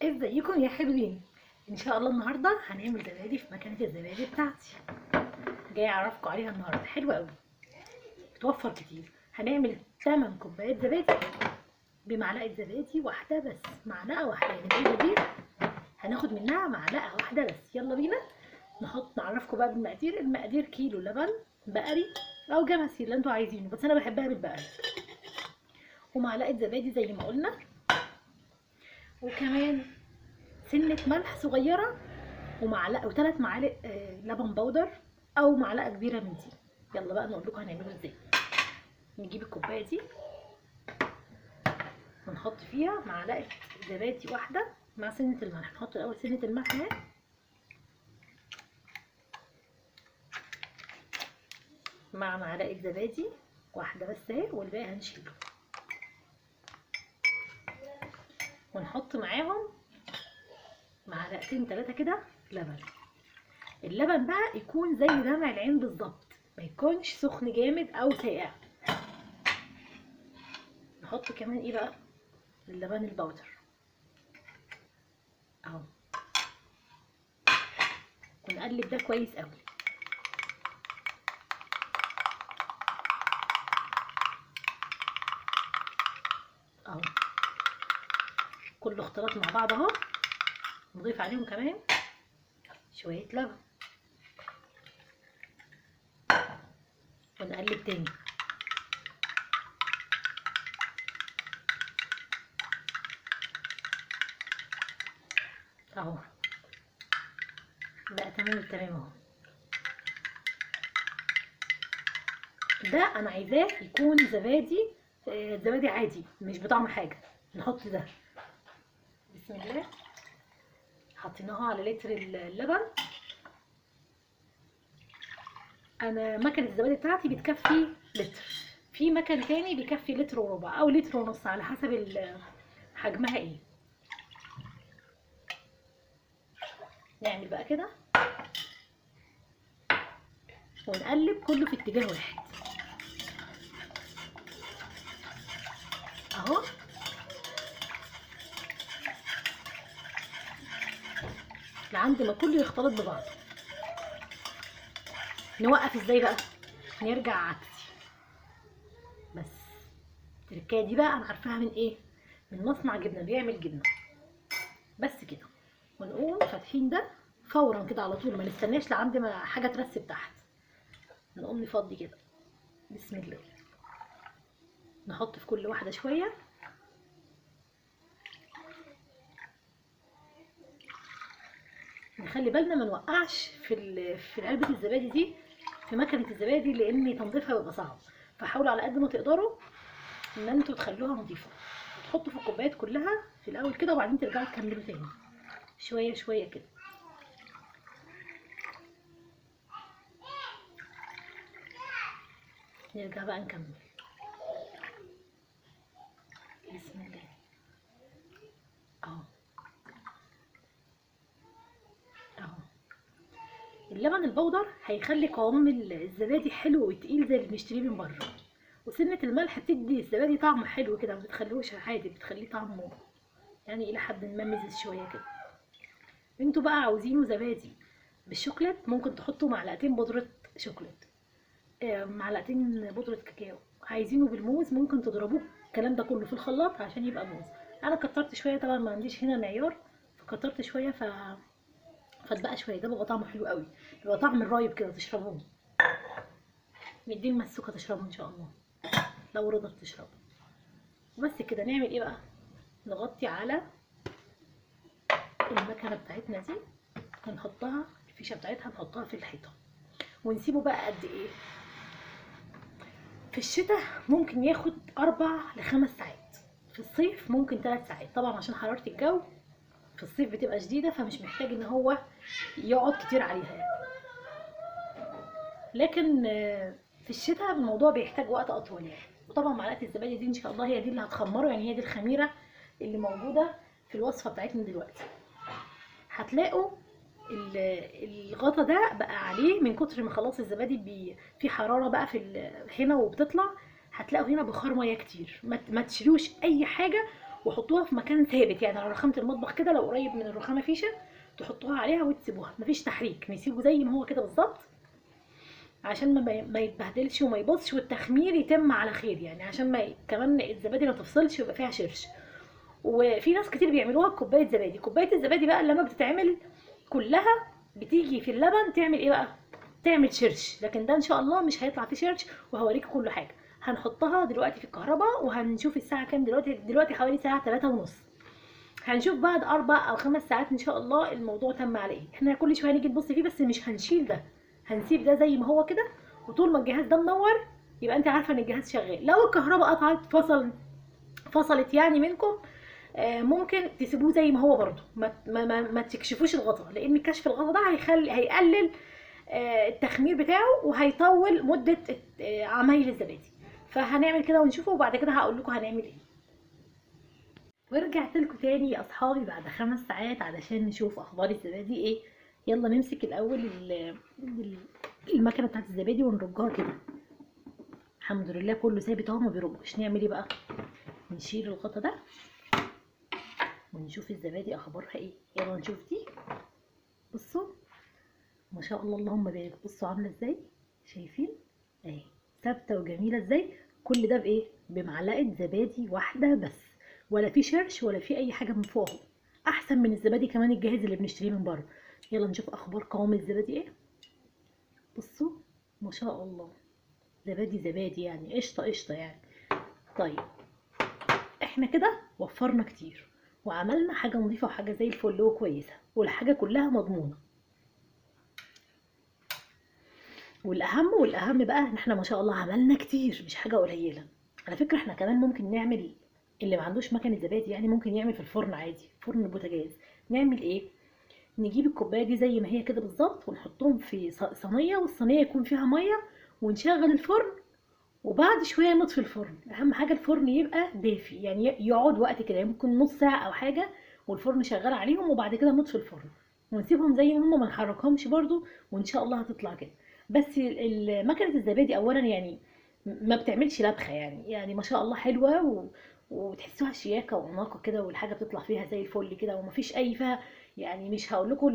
ازيكم يا حلوين؟ ان شاء الله النهارده هنعمل زبادي في مكنه الزبادي بتاعتي. جاي اعرفكم عليها النهارده، حلوه قوي، بتوفر كتير. هنعمل 8 كوبايات زبادي بمعلقه زبادي واحده بس، معلقه واحده يعني المقادير هناخد منها معلقه واحده بس. يلا بينا نعرفكم بقى بالمقادير. المقادير كيلو لبن بقري او جمسي اللي انتوا عايزينه، بس انا بحبها بالبقري، ومعلقه زبادي زي ما قلنا، وكمان سنه ملح صغيره، ومعلقه وثلاث معالق لبن بودر او معلقه كبيره من دي. يلا بقى نقول لكم هنعمله ازاي. نجيب الكوبايه دي ونحط فيها معلقه زبادي واحده مع سنه الملح. نحط الاول سنه الملح اهي، مع معلقه زبادي واحده بس اهي، والباقي هنشيله. ونحط معاهم معلقتين 3 كده لبن. اللبن بقى يكون زي دمع العين بالظبط، ما يكونش سخن جامد او ساقع. نحط كمان ايه بقى؟ اللبن البودر اهو، ونقلب ده كويس قوي اهو. كله اختلط مع بعض اهو. نضيف عليهم كمان شويه لبن ونقلب تاني اهو. بقى تمام التمام اهو. ده انا عايزاه يكون زبادي، زبادي عادي مش بطعم حاجه. نحط ده بسم الله. حطيناها على لتر اللبن. انا مكنه الزبادي بتاعتي بتكفي لتر، في مكن تاني بيكفي لتر وربع او لتر ونص على حسب حجمها ايه. نعمل بقى كده ونقلب كله في اتجاه واحد اهو. لعند ما كله يختلط ببعضه. نوقف ازاي بقى؟ نرجع عكسي بس. التركايه دي بقى انا عارفاها من ايه؟ من مصنع جبنه بيعمل جبنه بس كده. ونقوم فاتحين ده فورا كده على طول، ما نستناش لعند ما حاجه ترسب تحت. نقوم نفضي كده بسم الله. نحط في كل واحده شويه، نخلي بالنا ما نوقعش في علبه الزبادي دي في مكنه الزبادي، لان تنظيفها بيبقى صعب. فحاولوا على قد ما تقدروا ان انتوا تخلوها نظيفه. تحطوا في الكوبايات كلها في الاول كده، وبعدين ترجعوا تكملوا تاني شويه شويه كده. نرجع بقى نكمل بسم الله اهو اهو. اللبن البودر هيخلي قوام الزبادي حلو وتقيل زي اللي بنشتريه من بره، وسنه الملح بتدي الزبادي طعم حلو كده، ما بتخلوش عادي، بتخليه طعمه يعني الى حد ما مزز شويه كده. انتوا بقى عاوزينه زبادي بالشوكليت، ممكن تحطوا معلقتين بودره شوكليت، معلقتين بودره كاكاو. عايزينه بالموز ممكن تضربوه الكلام ده كله في الخلاط عشان يبقى موز. انا كترت شويه طبعا، ما عنديش هنا معيار، فكترت شويه فاتبقى شويه. ده بيبقى طعمه حلو قوي، بيبقى طعم الرايب كده تشربوه، مدين مسوكه تشربه ان شاء الله لو رضت تشربه. وبس كده. نعمل ايه بقى؟ نغطي على المكنه بتاعتنا دي، هنحطها الفيشه بتاعتها نحطها في الحيطه، ونسيبه بقى قد ايه؟ في الشتاء ممكن ياخد 4 ل5 ساعات، في الصيف ممكن 3 ساعات، طبعا عشان حراره الجو في الصيف بتبقى شديده، فمش محتاج ان هو يقعد كتير عليها يعني. لكن في الشتاء الموضوع بيحتاج وقت اطول يعني. وطبعا معلقه الزبادي دي ان شاء الله هي دي اللي هتخمره، يعني هي دي الخميره اللي موجوده في الوصفه بتاعتنا دلوقتي. هتلاقوا الغطا ده بقى عليه من كتر ما خلاص الزبادي في حراره بقى هنا وبتطلع. هتلاقوا هنا بخار ميه كتير، ما تشيلوش اي حاجه وحطوها في مكان ثابت، يعني على رخامه المطبخ كده، لو قريب من الرخامه فيشه تحطوها عليها وتسيبوها، مفيش تحريك، نسيبه زي ما هو كده بالظبط عشان ما يتبهدلش وما يبصش، والتخمير يتم على خير، يعني عشان كمان الزبادي ما تفصلش ويبقى فيها شرش. وفي ناس كتير بيعملوها بكوبايه زبادي. كوبايه الزبادي بقى لما بتتعمل كلها بتيجي في اللبن تعمل ايه بقى؟ تعمل شرش، لكن ده ان شاء الله مش هيطلع فيه شرش، وهوريكي كل حاجه. هنحطها دلوقتي في الكهرباء وهنشوف الساعه كام دلوقتي حوالي الساعه 3:30. هنشوف بعد 4 أو 5 ساعات ان شاء الله الموضوع تم على ايه. احنا كل شويه نيجي نبص فيه، بس مش هنشيل ده، هنسيب ده زي ما هو كده، وطول ما الجهاز ده منور يبقى انت عارفه ان الجهاز شغال. لو الكهرباء قطعت فصلت يعني منكم، ممكن تسيبوه زي ما هو برضو، ما تكشفوش الغطا، لان كشف الغطا ده هيقلل التخمير بتاعه، وهيطول مده عمايل الزبادي. فهنعمل كده ونشوفه، وبعد كده هقول لكم هنعمل ايه. ورجعت لكم تاني يا اصحابي بعد 5 ساعات علشان نشوف اخبار الزبادي ايه. يلا نمسك الاول المكنه بتاعت الزبادي ونرجها كده. الحمد لله كله ثابت اهو ما بيرجش. نعمل ايه بقى؟ نشيل الغطا ده ونشوف الزبادي اخبارها ايه. يلا نشوف دي. بصوا ما شاء الله اللهم بارك، بصوا عامله ازاي، شايفين اهي ثابته وجميله ازاي. كل ده بايه؟ بمعلقه زبادي واحده بس، ولا في شرش ولا في اي حاجه من فوق. احسن من الزبادي كمان الجاهز اللي بنشتريه من بره. يلا نشوف اخبار قوام الزبادي ايه. بصوا ما شاء الله، زبادي يعني قشطه قشطه يعني. طيب احنا كده وفرنا كتير، وعملنا حاجه نظيفه وحاجه زي الفل وكويسه، والحاجه كلها مضمونه. والاهم بقى ان احنا ما شاء الله عملنا كتير، مش حاجه قليله. على فكره احنا كمان ممكن نعمل، اللي ما عندوش مكنه زبادي يعني ممكن يعمل في الفرن عادي، فرن البوتاجاز. نعمل ايه؟ نجيب الكوبايه دي زي ما هي كده بالظبط، ونحطهم في صينيه، والصينيه يكون فيها ميه، ونشغل الفرن، وبعد شويه نطفي الفرن. اهم حاجه الفرن يبقى دافي، يعني يقعد وقت كده، يعني ممكن نص ساعه او حاجه والفرن شغال عليهم، وبعد كده نطفي الفرن ونسيبهم زي ما هم، ما نحركهمش برده، وان شاء الله هتطلع كده. بس مكنه الزبادي اولا يعني ما بتعملش لبخه، يعني ما شاء الله حلوه وتحسوها شياكه واناقه كده، والحاجه بتطلع فيها زي الفل كده، ومفيش اي فيها يعني. مش هقول لكم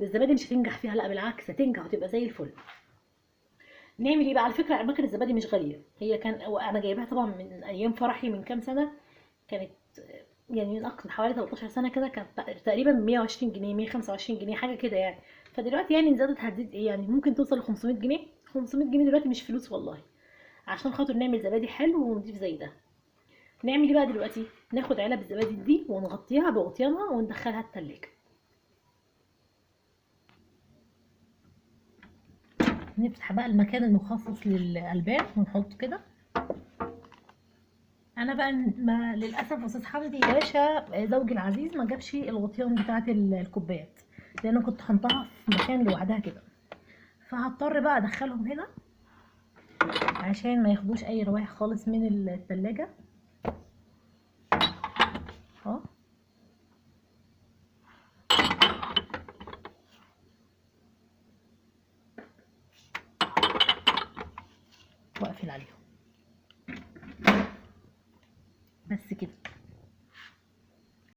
الزبادي مش هتنجح فيها، لا بالعكس هتنجح وتبقى زي الفل. نعمل ايه بقى؟ على فكره مكنه الزبادي مش غاليه، هي كان انا جايباها طبعا من ايام فرحي من كام سنه، كانت يعني من اكتر حوالي 13 سنه كده، كانت تقريبا 120 جنيه، 125 جنيه حاجه كده يعني. فدلوقتي يعني زادت، هتزيد ايه يعني، ممكن توصل ل 500 جنيه. 500 جنيه دلوقتي مش فلوس والله، عشان خاطر نعمل زبادي حلو ونضيف زي ده. نعمل ايه بقى دلوقتي؟ ناخد علب الزبادي دي ونغطيها بغطيانها وندخلها التلاجة. نفتح بقى المكان المخصص للألبان ونحطه كده. انا بقى ما للاسف استاذ حمدي باشا زوجي العزيز ما جابش الغطيان بتاعه الكوبايات، لان كنت هنطها في مكان لوحدها كده، فهضطر بقى ادخلهم هنا عشان ما ياخدوش اي روايح خالص من التلاجة. اهو واقفل عليهم.